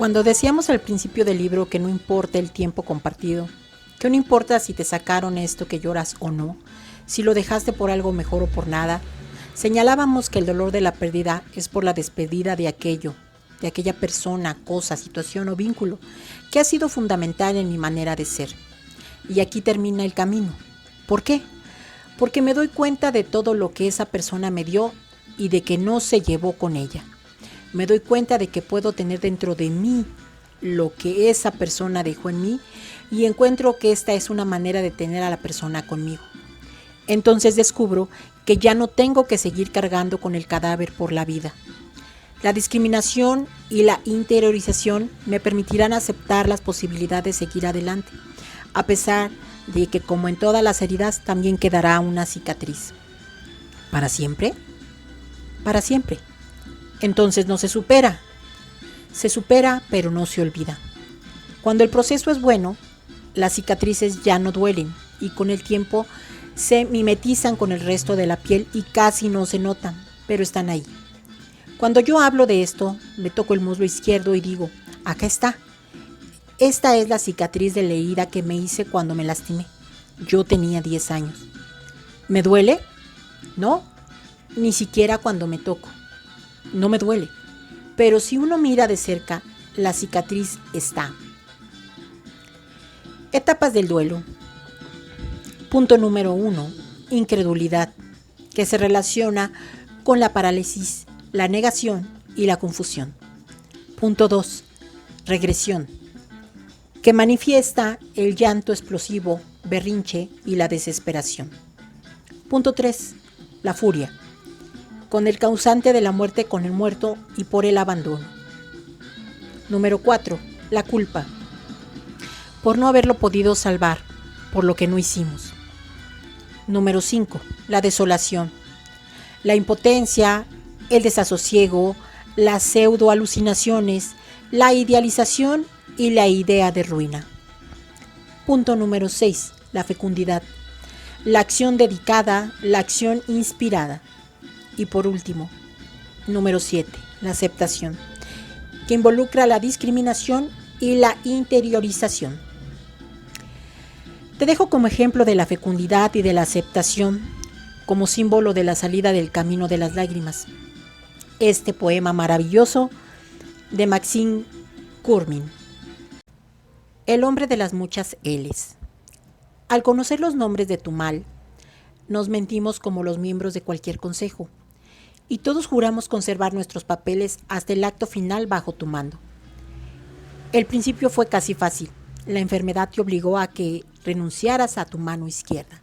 Cuando decíamos al principio del libro que no importa el tiempo compartido, que no importa si te sacaron esto que lloras o no, si lo dejaste por algo mejor o por nada, señalábamos que el dolor de la pérdida es por la despedida de aquello, de aquella persona, cosa, situación o vínculo que ha sido fundamental en mi manera de ser. Y aquí termina el camino. ¿Por qué? Porque me doy cuenta de todo lo que esa persona me dio y de que no se llevó con ella. Me doy cuenta de que puedo tener dentro de mí lo que esa persona dejó en mí y encuentro que esta es una manera de tener a la persona conmigo. Entonces descubro que ya no tengo que seguir cargando con el cadáver por la vida. La discriminación y la interiorización me permitirán aceptar las posibilidades de seguir adelante, a pesar de que, como en todas las heridas, también quedará una cicatriz. ¿Para siempre? Para siempre. Entonces no se supera. Se supera, pero no se olvida. Cuando el proceso es bueno, las cicatrices ya no duelen y con el tiempo se mimetizan con el resto de la piel y casi no se notan, pero están ahí. Cuando yo hablo de esto, me toco el muslo izquierdo y digo, acá está. Esta es la cicatriz de la herida que me hice cuando me lastimé. Yo tenía 10 años. ¿Me duele? No, ni siquiera cuando me toco. No me duele. Pero si uno mira de cerca, la cicatriz está. Etapas del duelo. Punto número 1. Incredulidad, que se relaciona con la parálisis, la negación y la confusión. Punto 2. Regresión, que manifiesta el llanto explosivo, berrinche y la desesperación. Punto 3. La furia, con el causante de la muerte con el muerto y por el abandono. Número 4. La culpa, por no haberlo podido salvar, por lo que no hicimos. Número 5. La desolación, la impotencia, el desasosiego, las pseudoalucinaciones, la idealización y la idea de ruina. Punto número 6. La fecundidad, la acción dedicada, la acción inspirada. Y por último, número 7. La aceptación, que involucra la discriminación y la interiorización. Te dejo como ejemplo de la fecundidad y de la aceptación como símbolo de la salida del camino de las lágrimas este poema maravilloso de Maxim Kurmin. El hombre de las muchas L's. Al conocer los nombres de tu mal, nos mentimos como los miembros de cualquier consejo, y todos juramos conservar nuestros papeles hasta el acto final bajo tu mando. El principio fue casi fácil. La enfermedad te obligó a que renunciaras a tu mano izquierda,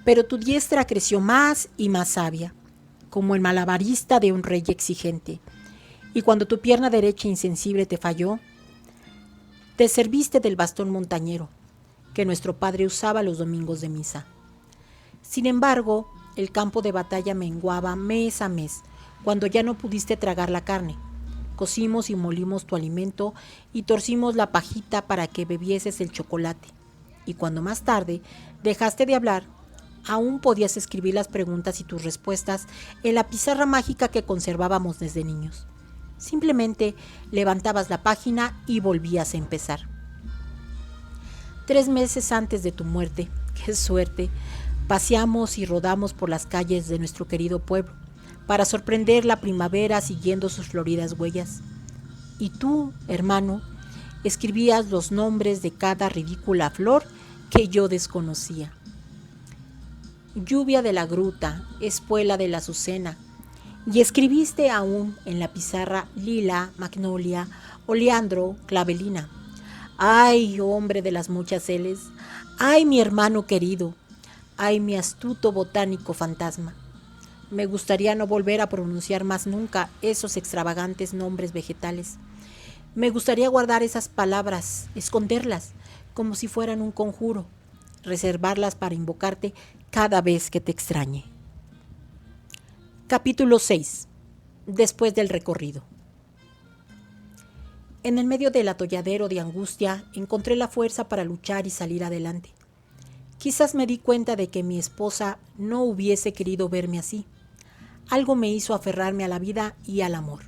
pero tu diestra creció más y más sabia, como el malabarista de un rey exigente, y cuando tu pierna derecha insensible te falló, te serviste del bastón montañero que nuestro padre usaba los domingos de misa. Sin embargo, el campo de batalla menguaba mes a mes, cuando ya no pudiste tragar la carne. Cocimos y molimos tu alimento y torcimos la pajita para que bebieses el chocolate. Y cuando más tarde dejaste de hablar, aún podías escribir las preguntas y tus respuestas en la pizarra mágica que conservábamos desde niños. Simplemente levantabas la página y volvías a empezar. 3 meses antes de tu muerte, qué suerte, paseamos y rodamos por las calles de nuestro querido pueblo para sorprender la primavera siguiendo sus floridas huellas. Y tú, hermano, escribías los nombres de cada ridícula flor que yo desconocía. Lluvia de la gruta, espuela de la azucena, y escribiste aún en la pizarra lila, magnolia, oleandro, clavelina. ¡Ay, hombre de las muchas L's! ¡Ay, mi hermano querido! ¡Ay, mi astuto botánico fantasma! Me gustaría no volver a pronunciar más nunca esos extravagantes nombres vegetales. Me gustaría guardar esas palabras, esconderlas, como si fueran un conjuro, reservarlas para invocarte cada vez que te extrañe. Capítulo 6. Después del recorrido. En el medio del atolladero de angustia encontré la fuerza para luchar y salir adelante. Quizás me di cuenta de que mi esposa no hubiese querido verme así. Algo me hizo aferrarme a la vida y al amor.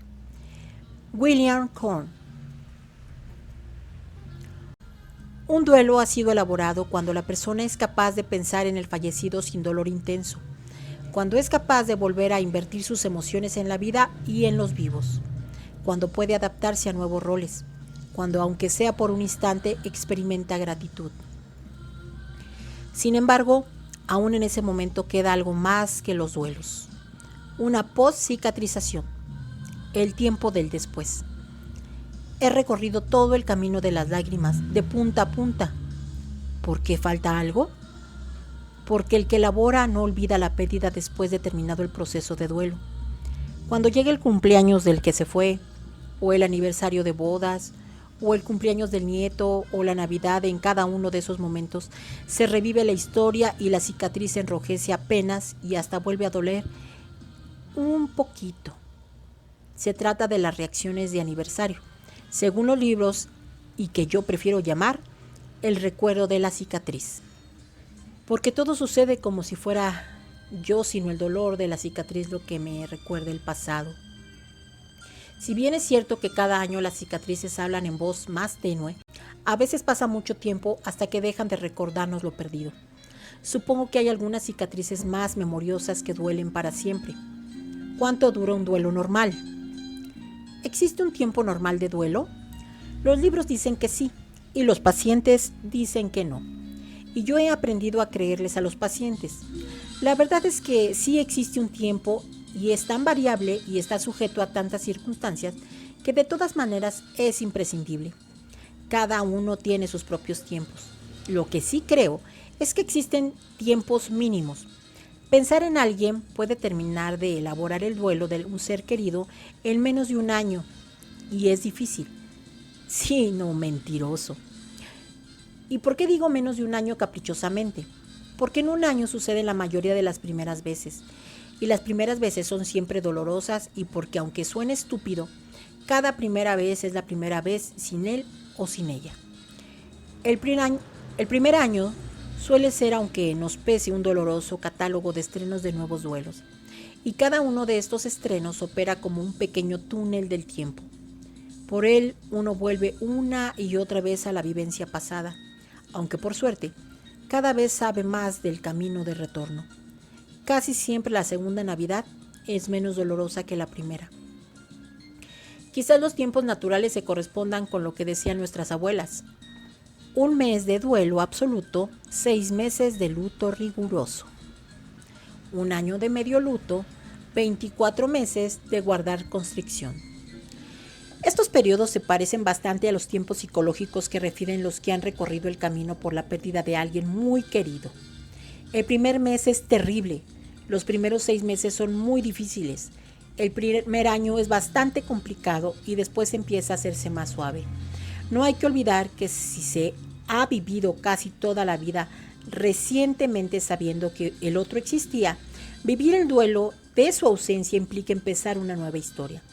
William Korn. Un duelo ha sido elaborado cuando la persona es capaz de pensar en el fallecido sin dolor intenso, cuando es capaz de volver a invertir sus emociones en la vida y en los vivos, cuando puede adaptarse a nuevos roles, cuando aunque sea por un instante experimenta gratitud. Sin embargo, aún en ese momento queda algo más que los duelos, una post-cicatrización, el tiempo del después. He recorrido todo el camino de las lágrimas, de punta a punta. ¿Por qué falta algo? Porque el que labora no olvida la pérdida después de terminado el proceso de duelo. Cuando llegue el cumpleaños del que se fue, o el aniversario de bodas, o el cumpleaños del nieto, o la Navidad, en cada uno de esos momentos, se revive la historia y la cicatriz se enrojece apenas y hasta vuelve a doler un poquito. Se trata de las reacciones de aniversario, según los libros, y que yo prefiero llamar el recuerdo de la cicatriz. Porque todo sucede como si fuera yo, sino el dolor de la cicatriz lo que me recuerda el pasado. Si bien es cierto que cada año las cicatrices hablan en voz más tenue, a veces pasa mucho tiempo hasta que dejan de recordarnos lo perdido. Supongo que hay algunas cicatrices más memoriosas que duelen para siempre. ¿Cuánto dura un duelo normal? ¿Existe un tiempo normal de duelo? Los libros dicen que sí, y los pacientes dicen que no. Y yo he aprendido a creerles a los pacientes. La verdad es que sí existe un tiempo y es tan variable y está sujeto a tantas circunstancias que de todas maneras es imprescindible. Cada uno tiene sus propios tiempos. Lo que sí creo es que existen tiempos mínimos. Pensar en alguien puede terminar de elaborar el duelo de un ser querido en menos de un año, y es difícil. Sí, no, mentiroso. ¿Y por qué digo menos de un año caprichosamente? Porque en un año sucede la mayoría de las primeras veces, y las primeras veces son siempre dolorosas, y porque aunque suene estúpido, cada primera vez es la primera vez sin él o sin ella. El primer año suele ser, aunque nos pese, un doloroso catálogo de estrenos de nuevos duelos, y cada uno de estos estrenos opera como un pequeño túnel del tiempo. Por él uno vuelve una y otra vez a la vivencia pasada, aunque por suerte cada vez sabe más del camino de retorno. Casi siempre la segunda Navidad es menos dolorosa que la primera. Quizás los tiempos naturales se correspondan con lo que decían nuestras abuelas. Un mes de duelo absoluto, 6 meses de luto riguroso. Un año de medio luto, 24 meses de guardar constricción. Estos periodos se parecen bastante a los tiempos psicológicos que refieren los que han recorrido el camino por la pérdida de alguien muy querido. El primer mes es terrible, los primeros 6 meses son muy difíciles, el primer año es bastante complicado y después empieza a hacerse más suave. No hay que olvidar que si se ha vivido casi toda la vida recientemente sabiendo que el otro existía, vivir el duelo de su ausencia implica empezar una nueva historia.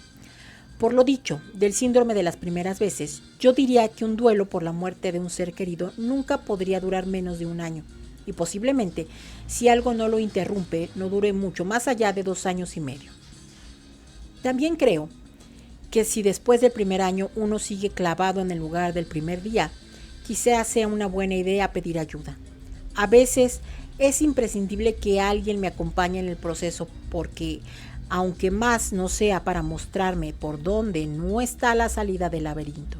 Por lo dicho, del síndrome de las primeras veces, yo diría que un duelo por la muerte de un ser querido nunca podría durar menos de un año, y posiblemente, si algo no lo interrumpe, no dure mucho más allá de 2 años y medio. También creo que si después del primer año uno sigue clavado en el lugar del primer día, quizás sea una buena idea pedir ayuda. A veces es imprescindible que alguien me acompañe en el proceso porque, aunque más no sea para mostrarme por dónde no está la salida del laberinto.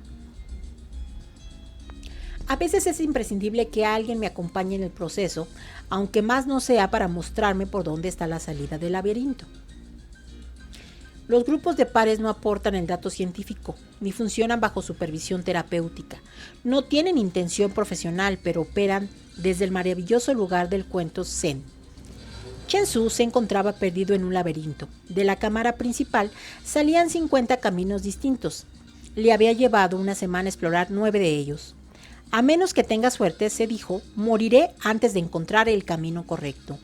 A veces es imprescindible que alguien me acompañe en el proceso, aunque más no sea para mostrarme por dónde está la salida del laberinto. Los grupos de pares no aportan el dato científico, ni funcionan bajo supervisión terapéutica. No tienen intención profesional, pero operan desde el maravilloso lugar del cuento Zen. Chen Su se encontraba perdido en un laberinto. De la cámara principal salían 50 caminos distintos. Le había llevado una semana explorar 9 de ellos. A menos que tenga suerte, se dijo, moriré antes de encontrar el camino correcto.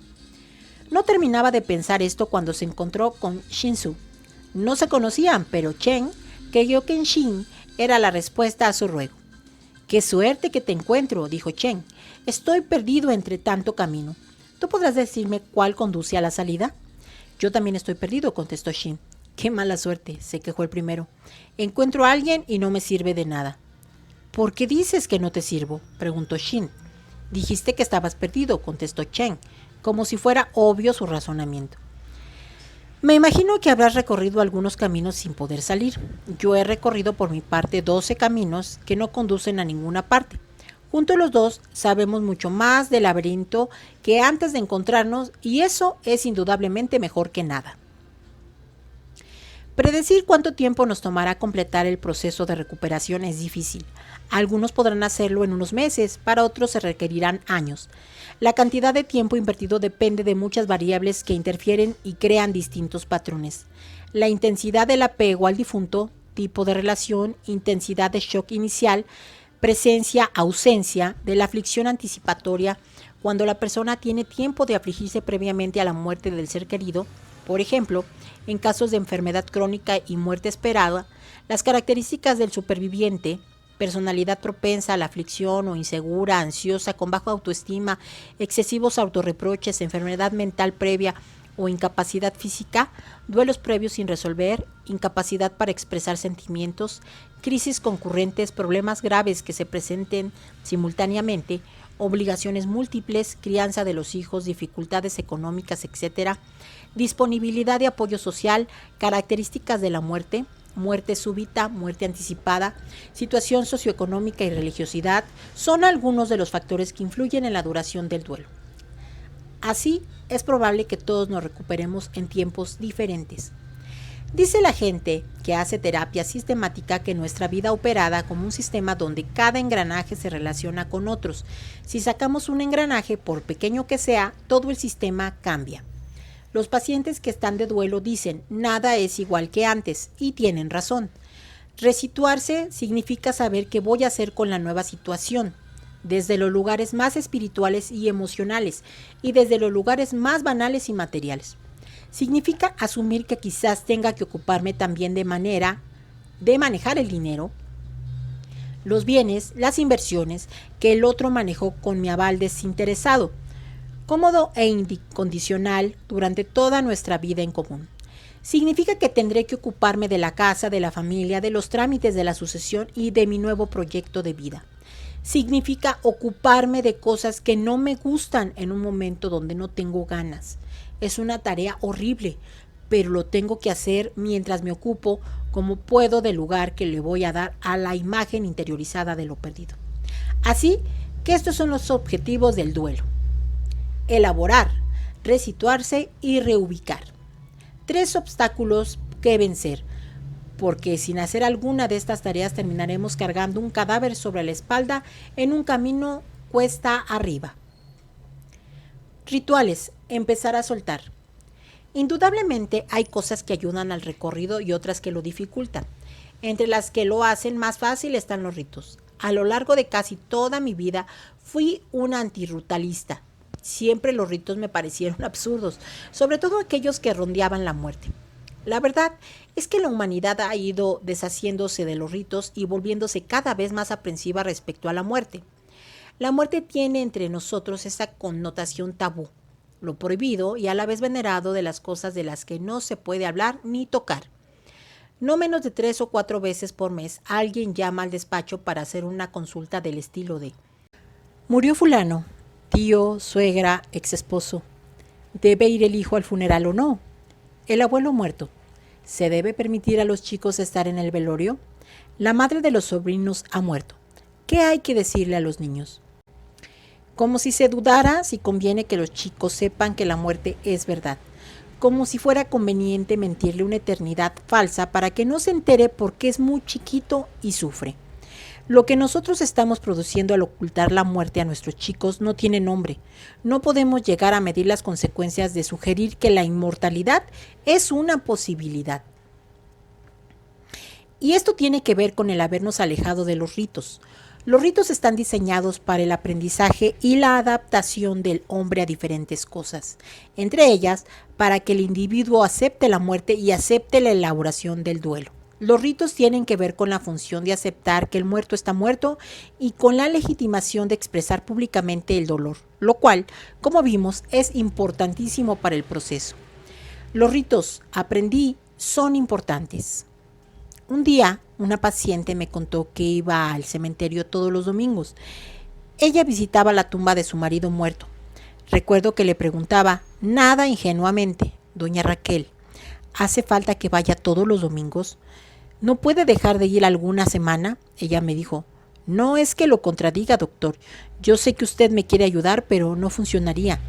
No terminaba de pensar esto cuando se encontró con Shin-Su. No se conocían, pero Chen creyó que Shin era la respuesta a su ruego. «Qué suerte que te encuentro», dijo Chen. «Estoy perdido entre tanto camino. ¿Tú podrás decirme cuál conduce a la salida?» «Yo también estoy perdido», contestó Shin. «Qué mala suerte», se quejó el primero. «Encuentro a alguien y no me sirve de nada». ¿Por qué dices que no te sirvo?, preguntó Shin. Dijiste que estabas perdido, contestó Chen, como si fuera obvio su razonamiento. Me imagino que habrás recorrido algunos caminos sin poder salir. Yo he recorrido por mi parte 12 caminos que no conducen a ninguna parte. Juntos los dos sabemos mucho más del laberinto que antes de encontrarnos y eso es indudablemente mejor que nada. Predecir cuánto tiempo nos tomará completar el proceso de recuperación es difícil. Algunos podrán hacerlo en unos meses, para otros se requerirán años. La cantidad de tiempo invertido depende de muchas variables que interfieren y crean distintos patrones. La intensidad del apego al difunto, tipo de relación, intensidad de shock inicial, presencia, ausencia, de la aflicción anticipatoria, cuando la persona tiene tiempo de afligirse previamente a la muerte del ser querido. Por ejemplo, en casos de enfermedad crónica y muerte esperada, las características del superviviente, personalidad propensa a la aflicción o insegura, ansiosa, con baja autoestima, excesivos autorreproches, enfermedad mental previa o incapacidad física, duelos previos sin resolver, incapacidad para expresar sentimientos, crisis concurrentes, problemas graves que se presenten simultáneamente, obligaciones múltiples, crianza de los hijos, dificultades económicas, etc., disponibilidad de apoyo social, características de la muerte, muerte súbita, muerte anticipada, situación socioeconómica y religiosidad, son algunos de los factores que influyen en la duración del duelo. Así, es probable que todos nos recuperemos en tiempos diferentes. Dice la gente que hace terapia sistemática que nuestra vida operada como un sistema donde cada engranaje se relaciona con otros. Si sacamos un engranaje, por pequeño que sea, todo el sistema cambia. Los pacientes que están de duelo dicen, nada es igual que antes, y tienen razón. Resituarse significa saber qué voy a hacer con la nueva situación, desde los lugares más espirituales y emocionales, y desde los lugares más banales y materiales. Significa asumir que quizás tenga que ocuparme también de manejar el dinero, los bienes, las inversiones que el otro manejó con mi aval desinteresado, cómodo e incondicional durante toda nuestra vida en común. Significa que tendré que ocuparme de la casa, de la familia, de los trámites de la sucesión y de mi nuevo proyecto de vida. Significa ocuparme de cosas que no me gustan en un momento donde no tengo ganas. Es una tarea horrible, pero lo tengo que hacer mientras me ocupo como puedo del lugar que le voy a dar a la imagen interiorizada de lo perdido. Así que estos son los objetivos del duelo. Elaborar, resituarse y reubicar. 3 obstáculos que vencer, porque sin hacer alguna de estas tareas terminaremos cargando un cadáver sobre la espalda en un camino cuesta arriba. Rituales, empezar a soltar. Indudablemente hay cosas que ayudan al recorrido y otras que lo dificultan. Entre las que lo hacen más fácil están los ritos. A lo largo de casi toda mi vida fui una antirrutalista. Siempre los ritos me parecieron absurdos, sobre todo aquellos que rondeaban la muerte. La verdad es que la humanidad ha ido deshaciéndose de los ritos y volviéndose cada vez más aprensiva respecto a la muerte. La muerte tiene entre nosotros esa connotación tabú, lo prohibido y a la vez venerado de las cosas de las que no se puede hablar ni tocar. No menos de 3 o 4 veces por mes alguien llama al despacho para hacer una consulta del estilo de: murió fulano, tío, suegra, exesposo. ¿Debe ir el hijo al funeral o no? El abuelo muerto. ¿Se debe permitir a los chicos estar en el velorio? La madre de los sobrinos ha muerto. ¿Qué hay que decirle a los niños? Como si se dudara si conviene que los chicos sepan que la muerte es verdad. Como si fuera conveniente mentirle una eternidad falsa para que no se entere porque es muy chiquito y sufre. Lo que nosotros estamos produciendo al ocultar la muerte a nuestros chicos no tiene nombre. No podemos llegar a medir las consecuencias de sugerir que la inmortalidad es una posibilidad. Y esto tiene que ver con el habernos alejado de los ritos. Los ritos están diseñados para el aprendizaje y la adaptación del hombre a diferentes cosas, entre ellas para que el individuo acepte la muerte y acepte la elaboración del duelo. Los ritos tienen que ver con la función de aceptar que el muerto está muerto y con la legitimación de expresar públicamente el dolor, lo cual, como vimos, es importantísimo para el proceso. Los ritos, aprendí, son importantes. Un día, una paciente me contó que iba al cementerio todos los domingos. Ella visitaba la tumba de su marido muerto. Recuerdo que le preguntaba, nada ingenuamente, doña Raquel, ¿hace falta que vaya todos los domingos? ¿No puede dejar de ir alguna semana? Ella me dijo, no es que lo contradiga, doctor. Yo sé que usted me quiere ayudar, pero no funcionaría.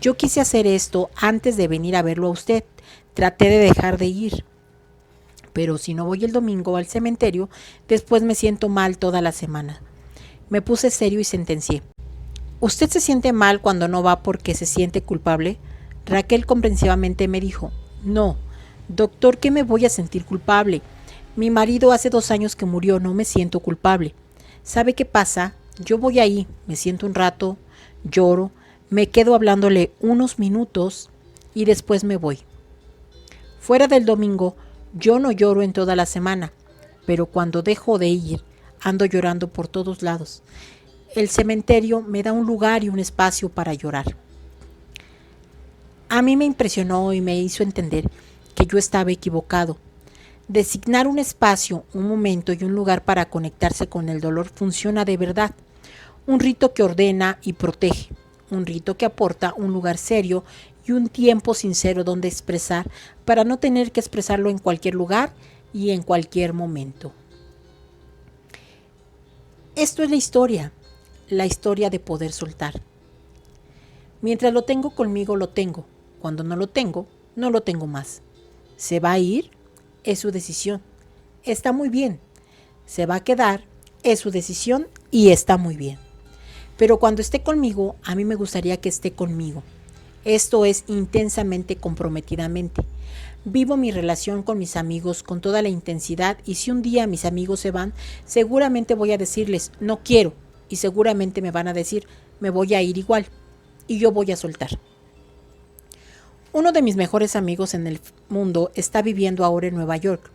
Yo quise hacer esto antes de venir a verlo a usted. Traté de dejar de ir. Pero si no voy el domingo al cementerio, después me siento mal toda la semana. Me puse serio y sentencié. ¿Usted se siente mal cuando no va porque se siente culpable? Raquel comprensivamente me dijo, no, doctor, ¿qué me voy a sentir culpable? Mi marido hace 2 años que murió, no me siento culpable. ¿Sabe qué pasa? Yo voy ahí, me siento un rato, lloro, me quedo hablándole unos minutos y después me voy. Fuera del domingo, yo no lloro en toda la semana, pero cuando dejo de ir, ando llorando por todos lados. El cementerio me da un lugar y un espacio para llorar. A mí me impresionó y me hizo entender que yo estaba equivocado. Designar un espacio, un momento y un lugar para conectarse con el dolor funciona de verdad. Un rito que ordena y protege. Un rito que aporta un lugar serio y un tiempo sincero donde expresar para no tener que expresarlo en cualquier lugar y en cualquier momento. Esto es la historia de poder soltar. Mientras lo tengo conmigo, lo tengo. Cuando no lo tengo, no lo tengo más. ¿Se va a ir? Es su decisión. Está muy bien. Se va a quedar, es su decisión y está muy bien. Pero cuando esté conmigo, a mí me gustaría que esté conmigo. Esto es intensamente, comprometidamente. Vivo mi relación con mis amigos con toda la intensidad y si un día mis amigos se van, seguramente voy a decirles, no quiero, y seguramente me van a decir, me voy a ir igual, y yo voy a soltar. Uno de mis mejores amigos en el mundo está viviendo ahora en Nueva York,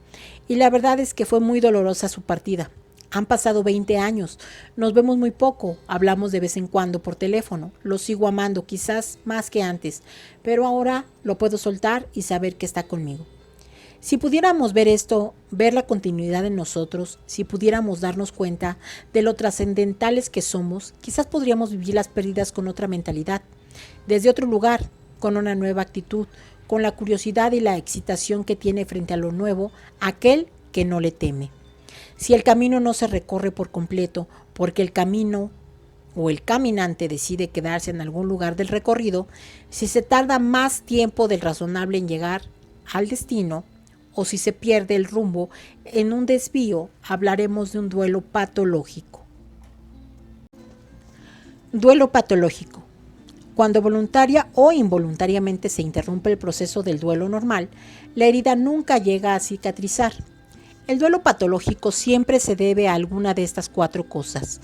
y la verdad es que fue muy dolorosa su partida. Han pasado 20 años, nos vemos muy poco, hablamos de vez en cuando por teléfono, lo sigo amando quizás más que antes, pero ahora lo puedo soltar y saber que está conmigo. Si pudiéramos ver esto, ver la continuidad en nosotros, si pudiéramos darnos cuenta de lo trascendentales que somos, quizás podríamos vivir las pérdidas con otra mentalidad, desde otro lugar, con una nueva actitud, con la curiosidad y la excitación que tiene frente a lo nuevo aquel que no le teme. Si el camino no se recorre por completo, porque el camino o el caminante decide quedarse en algún lugar del recorrido, si se tarda más tiempo del razonable en llegar al destino, o si se pierde el rumbo en un desvío, hablaremos de un duelo patológico. Duelo patológico. Cuando voluntaria o involuntariamente se interrumpe el proceso del duelo normal, la herida nunca llega a cicatrizar. El duelo patológico siempre se debe a alguna de estas 4 cosas.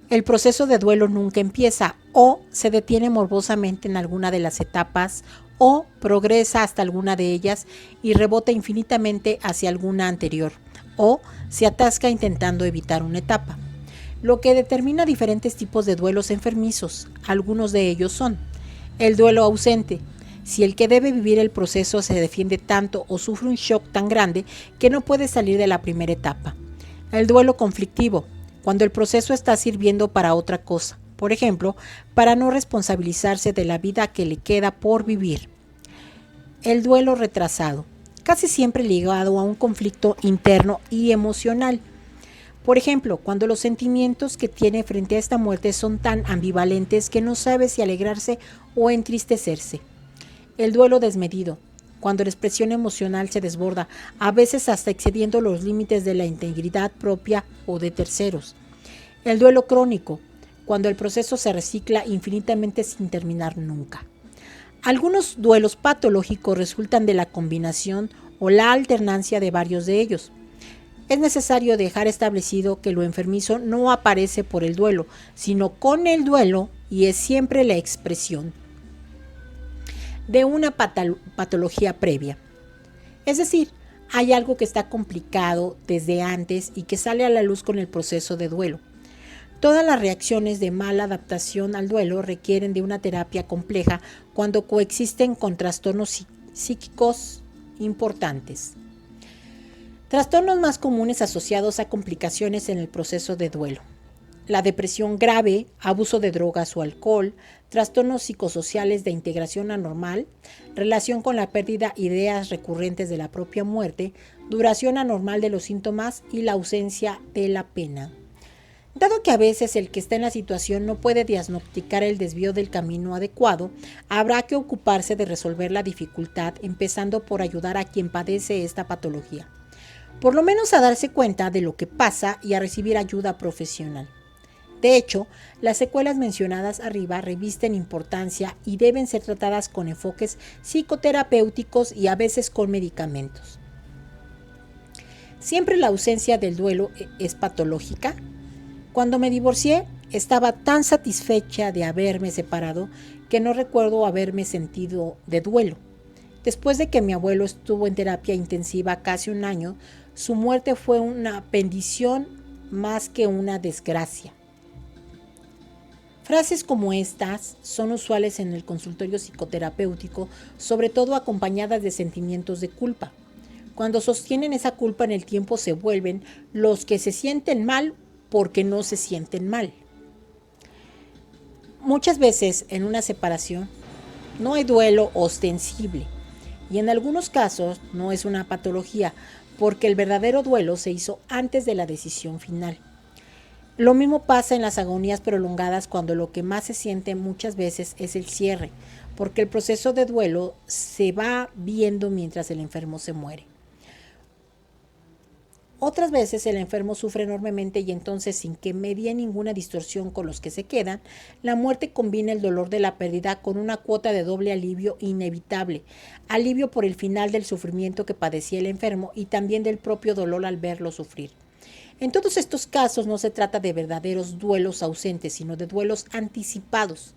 El proceso de duelo nunca empieza o se detiene morbosamente en alguna de las etapas o progresa hasta alguna de ellas y rebota infinitamente hacia alguna anterior o se atasca intentando evitar una etapa. Lo que determina diferentes tipos de duelos enfermizos. Algunos de ellos son el duelo ausente. Si el que debe vivir el proceso se defiende tanto o sufre un shock tan grande que no puede salir de la primera etapa. El duelo conflictivo, cuando el proceso está sirviendo para otra cosa, por ejemplo, para no responsabilizarse de la vida que le queda por vivir. El duelo retrasado, casi siempre ligado a un conflicto interno y emocional. Por ejemplo, cuando los sentimientos que tiene frente a esta muerte son tan ambivalentes que no sabe si alegrarse o entristecerse. El duelo desmedido, cuando la expresión emocional se desborda, a veces hasta excediendo los límites de la integridad propia o de terceros. El duelo crónico, cuando el proceso se recicla infinitamente sin terminar nunca. Algunos duelos patológicos resultan de la combinación o la alternancia de varios de ellos. Es necesario dejar establecido que lo enfermizo no aparece por el duelo, sino con el duelo y es siempre la expresión de una patología previa. Es decir, hay algo que está complicado desde antes y que sale a la luz con el proceso de duelo. Todas las reacciones de mala adaptación al duelo requieren de una terapia compleja cuando coexisten con trastornos psíquicos importantes. Trastornos más comunes asociados a complicaciones en el proceso de duelo: la depresión grave, abuso de drogas o alcohol, trastornos psicosociales de integración anormal, relación con la pérdida, ideas recurrentes de la propia muerte, duración anormal de los síntomas y la ausencia de la pena. Dado que a veces el que está en la situación no puede diagnosticar el desvío del camino adecuado, habrá que ocuparse de resolver la dificultad, empezando por ayudar a quien padece esta patología, por lo menos a darse cuenta de lo que pasa y a recibir ayuda profesional. De hecho, las secuelas mencionadas arriba revisten importancia y deben ser tratadas con enfoques psicoterapéuticos y a veces con medicamentos. ¿Siempre la ausencia del duelo es patológica? Cuando me divorcié, estaba tan satisfecha de haberme separado que no recuerdo haberme sentido de duelo. Después de que mi abuelo estuvo en terapia intensiva casi un año, su muerte fue una bendición más que una desgracia. Frases como estas son usuales en el consultorio psicoterapéutico, sobre todo acompañadas de sentimientos de culpa. Cuando sostienen esa culpa en el tiempo se vuelven los que se sienten mal porque no se sienten mal. Muchas veces en una separación no hay duelo ostensible y en algunos casos no es una patología porque el verdadero duelo se hizo antes de la decisión final. Lo mismo pasa en las agonías prolongadas cuando lo que más se siente muchas veces es el cierre, porque el proceso de duelo se va viendo mientras el enfermo se muere. Otras veces el enfermo sufre enormemente y entonces, sin que medie ninguna distorsión con los que se quedan, la muerte combina el dolor de la pérdida con una cuota de doble alivio inevitable, alivio por el final del sufrimiento que padecía el enfermo y también del propio dolor al verlo sufrir. En todos estos casos no se trata de verdaderos duelos ausentes, sino de duelos anticipados.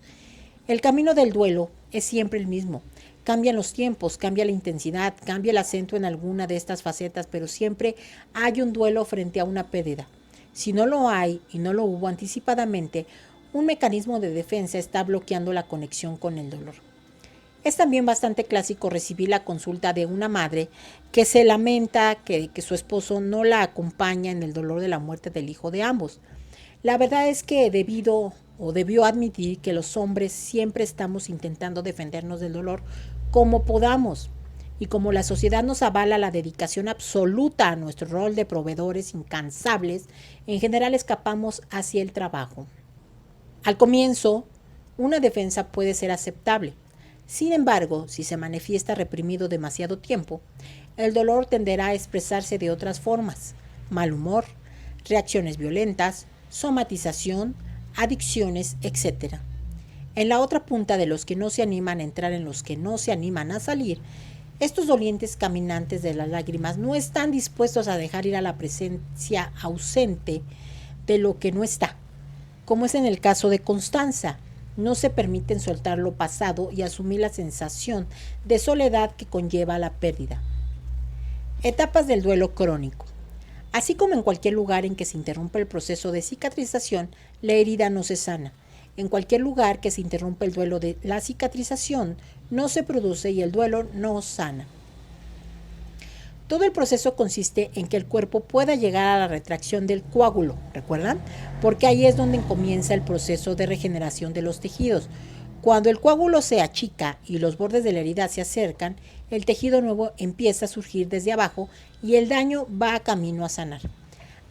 El camino del duelo es siempre el mismo. Cambian los tiempos, cambia la intensidad, cambia el acento en alguna de estas facetas, pero siempre hay un duelo frente a una pérdida. Si no lo hay y no lo hubo anticipadamente, un mecanismo de defensa está bloqueando la conexión con el dolor. Es también bastante clásico recibir la consulta de una madre que se lamenta que su esposo no la acompaña en el dolor de la muerte del hijo de ambos. La verdad es que debió admitir que los hombres siempre estamos intentando defendernos del dolor como podamos. Y como la sociedad nos avala la dedicación absoluta a nuestro rol de proveedores incansables, en general escapamos hacia el trabajo. Al comienzo, una defensa puede ser aceptable. Sin embargo, si se manifiesta reprimido demasiado tiempo, el dolor tenderá a expresarse de otras formas: mal humor, reacciones violentas, somatización, adicciones, etc. En la otra punta de los que no se animan a entrar en los que no se animan a salir, estos dolientes caminantes de las lágrimas no están dispuestos a dejar ir a la presencia ausente de lo que no está, como es en el caso de Constanza. No se permiten soltar lo pasado y asumir la sensación de soledad que conlleva la pérdida. Etapas del duelo crónico. Así como en cualquier lugar en que se interrumpe el proceso de cicatrización, la herida no se sana. En cualquier lugar que se interrumpe el duelo de la cicatrización, no se produce y el duelo no sana. Todo el proceso consiste en que el cuerpo pueda llegar a la retracción del coágulo, ¿recuerdan? Porque ahí es donde comienza el proceso de regeneración de los tejidos. Cuando el coágulo se achica y los bordes de la herida se acercan, el tejido nuevo empieza a surgir desde abajo y el daño va camino a sanar.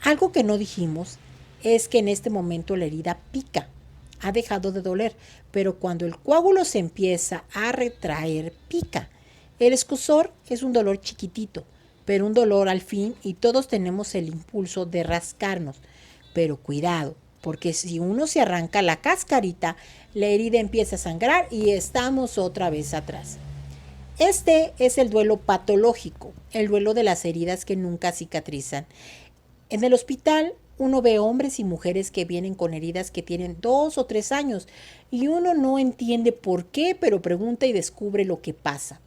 Algo que no dijimos es que en este momento la herida pica, ha dejado de doler, pero cuando el coágulo se empieza a retraer, pica. El escozor es un dolor chiquitito, pero un dolor al fin, y todos tenemos el impulso de rascarnos. Pero cuidado, porque si uno se arranca la cascarita, la herida empieza a sangrar y estamos otra vez atrás. Este es el duelo patológico, el duelo de las heridas que nunca cicatrizan. En el hospital uno ve hombres y mujeres que vienen con heridas que tienen 2 o 3 años y uno no entiende por qué, pero pregunta y descubre lo que pasa.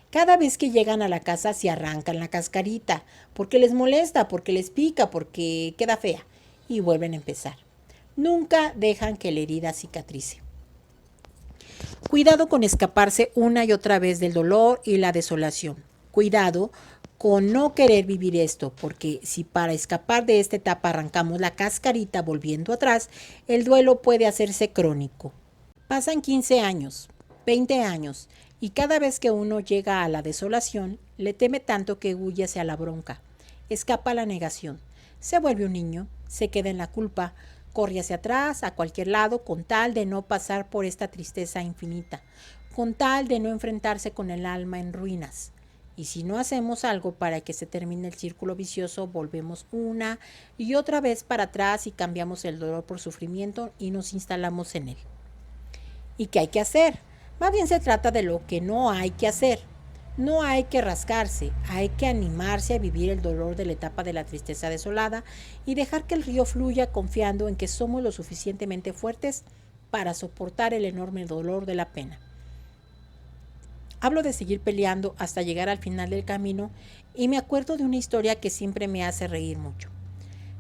Cada vez que llegan a la casa se arrancan la cascarita, porque les molesta, porque les pica, porque queda fea, y vuelven a empezar. Nunca dejan que la herida cicatrice. Cuidado con escaparse una y otra vez del dolor y la desolación. Cuidado con no querer vivir esto, porque si para escapar de esta etapa arrancamos la cascarita volviendo atrás, el duelo puede hacerse crónico. Pasan 15 años, 20 años, y cada vez que uno llega a la desolación, le teme tanto que huye hacia la bronca, escapa a la negación, se vuelve un niño, se queda en la culpa, corre hacia atrás, a cualquier lado, con tal de no pasar por esta tristeza infinita, con tal de no enfrentarse con el alma en ruinas. Y si no hacemos algo para que se termine el círculo vicioso, volvemos una y otra vez para atrás y cambiamos el dolor por sufrimiento y nos instalamos en él. ¿Y qué hay que hacer? Más bien se trata de lo que no hay que hacer. No hay que rascarse, hay que animarse a vivir el dolor de la etapa de la tristeza desolada y dejar que el río fluya confiando en que somos lo suficientemente fuertes para soportar el enorme dolor de la pena. Hablo de seguir peleando hasta llegar al final del camino y me acuerdo de una historia que siempre me hace reír mucho.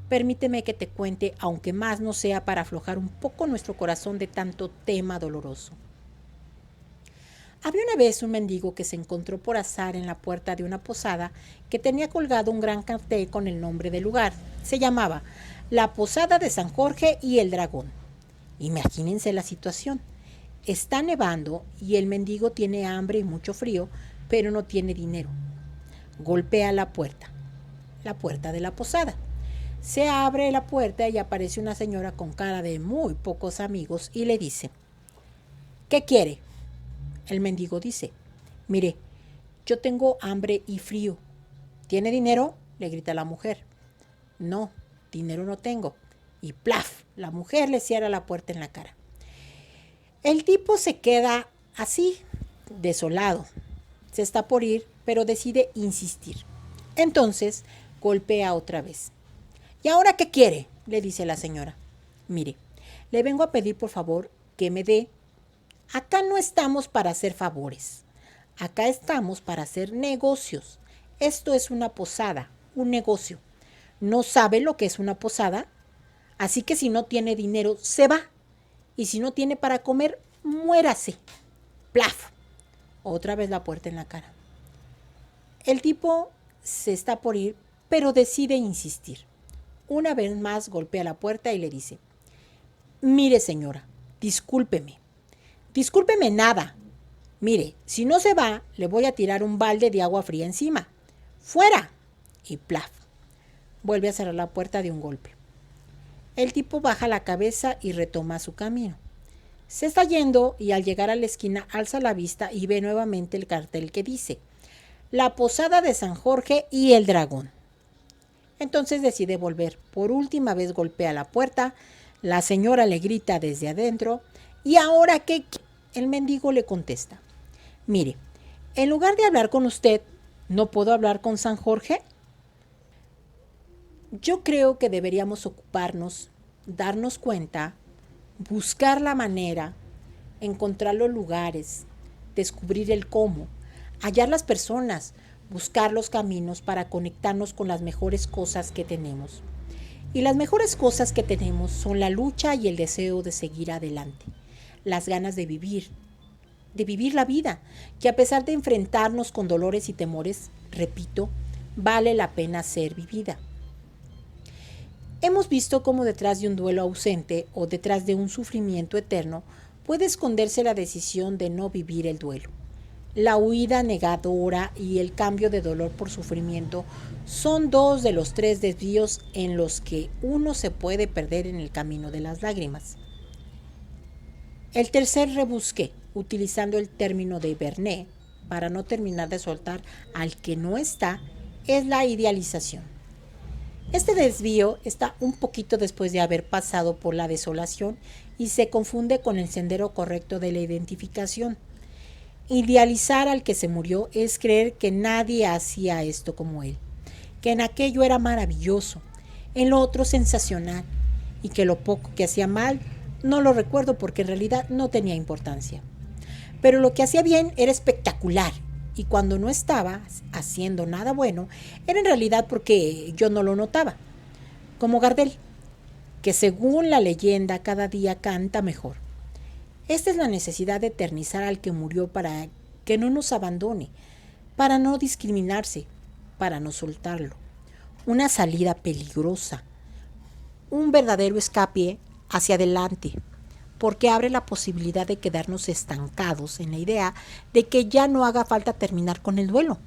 Permíteme que te cuente, aunque más no sea para aflojar un poco nuestro corazón de tanto tema doloroso. Había una vez un mendigo que se encontró por azar en la puerta de una posada que tenía colgado un gran cartel con el nombre del lugar. Se llamaba La Posada de San Jorge y el Dragón. Imagínense la situación. Está nevando y el mendigo tiene hambre y mucho frío, pero no tiene dinero. Golpea la puerta de la posada. Se abre la puerta y aparece una señora con cara de muy pocos amigos y le dice: ¿qué quiere? El mendigo dice: mire, yo tengo hambre y frío. ¿Tiene dinero?, le grita la mujer. No, dinero no tengo. Y ¡plaf!, la mujer le cierra la puerta en la cara. El tipo se queda así, desolado. Se está por ir, pero decide insistir. Entonces golpea otra vez. ¿Y ahora qué quiere?, le dice la señora. Mire, le vengo a pedir por favor que me dé. Acá no estamos para hacer favores. Acá estamos para hacer negocios. Esto es una posada, un negocio. ¿No sabe lo que es una posada? Así que si no tiene dinero, se va. Y si no tiene para comer, muérase. ¡Plaf! Otra vez la puerta en la cara. El tipo se está por ir, pero decide insistir. Una vez más golpea la puerta y le dice: mire, señora, discúlpeme. Discúlpeme nada. Mire, si no se va, le voy a tirar un balde de agua fría encima. ¡Fuera! Y ¡plaf! Vuelve a cerrar la puerta de un golpe. El tipo baja la cabeza y retoma su camino. Se está yendo y al llegar a la esquina alza la vista y ve nuevamente el cartel que dice: La Posada de San Jorge y el Dragón. Entonces decide volver. Por última vez golpea la puerta. La señora le grita desde adentro: ¿y ahora qué? El mendigo le contesta: mire, en lugar de hablar con usted, ¿no puedo hablar con San Jorge? Yo creo que deberíamos ocuparnos, darnos cuenta, buscar la manera, encontrar los lugares, descubrir el cómo, hallar las personas, buscar los caminos para conectarnos con las mejores cosas que tenemos. Y las mejores cosas que tenemos son la lucha y el deseo de seguir adelante, las ganas de vivir la vida, que a pesar de enfrentarnos con dolores y temores, repito, vale la pena ser vivida. Hemos visto cómo detrás de un duelo ausente o detrás de un sufrimiento eterno puede esconderse la decisión de no vivir el duelo. La huida negadora y el cambio de dolor por sufrimiento son dos de los tres desvíos en los que uno se puede perder en el camino de las lágrimas. El tercer rebusque, utilizando el término de Vernet para no terminar de soltar al que no está, es la idealización. Este desvío está un poquito después de haber pasado por la desolación y se confunde con el sendero correcto de la identificación. Idealizar al que se murió es creer que nadie hacía esto como él, que en aquello era maravilloso, en lo otro sensacional, y que lo poco que hacía mal no lo recuerdo porque en realidad no tenía importancia. Pero lo que hacía bien era espectacular, y cuando no estaba haciendo nada bueno, era en realidad porque yo no lo notaba. Como Gardel, que según la leyenda cada día canta mejor. Esta es la necesidad de eternizar al que murió para que no nos abandone, para no discriminarse, para no soltarlo. Una salida peligrosa, un verdadero escape hacia adelante, porque abre la posibilidad de quedarnos estancados en la idea de que ya no haga falta terminar con el duelo,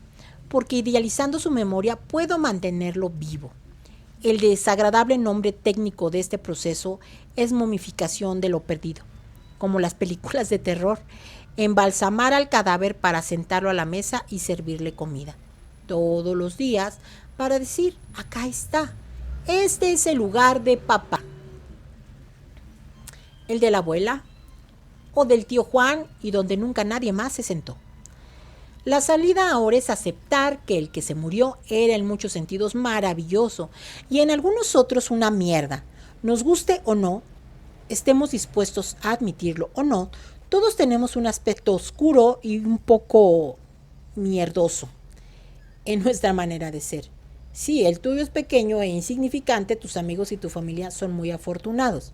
porque idealizando su memoria puedo mantenerlo vivo. El desagradable nombre técnico de este proceso es momificación de lo perdido, como las películas de terror, embalsamar al cadáver para sentarlo a la mesa y servirle comida todos los días para decir, acá está, este es el lugar de papá, el de la abuela o del tío Juan y donde nunca nadie más se sentó. La salida ahora es aceptar que el que se murió era en muchos sentidos maravilloso y en algunos otros una mierda. Nos guste o no, estemos dispuestos a admitirlo o no, todos tenemos un aspecto oscuro y un poco mierdoso en nuestra manera de ser. Si el tuyo es pequeño e insignificante, tus amigos y tu familia son muy afortunados.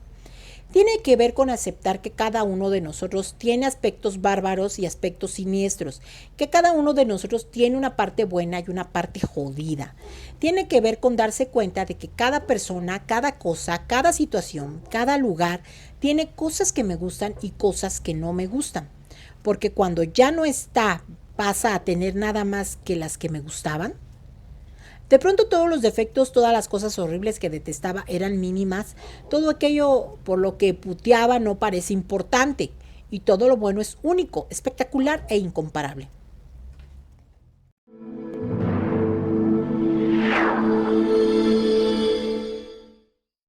Tiene que ver con aceptar que cada uno de nosotros tiene aspectos bárbaros y aspectos siniestros, que cada uno de nosotros tiene una parte buena y una parte jodida. Tiene que ver con darse cuenta de que cada persona, cada cosa, cada situación, cada lugar tiene cosas que me gustan y cosas que no me gustan. Porque cuando ya no está, pasa a tener nada más que las que me gustaban. De pronto todos los defectos, todas las cosas horribles que detestaba eran mínimas, todo aquello por lo que puteaba no parece importante y todo lo bueno es único, espectacular e incomparable.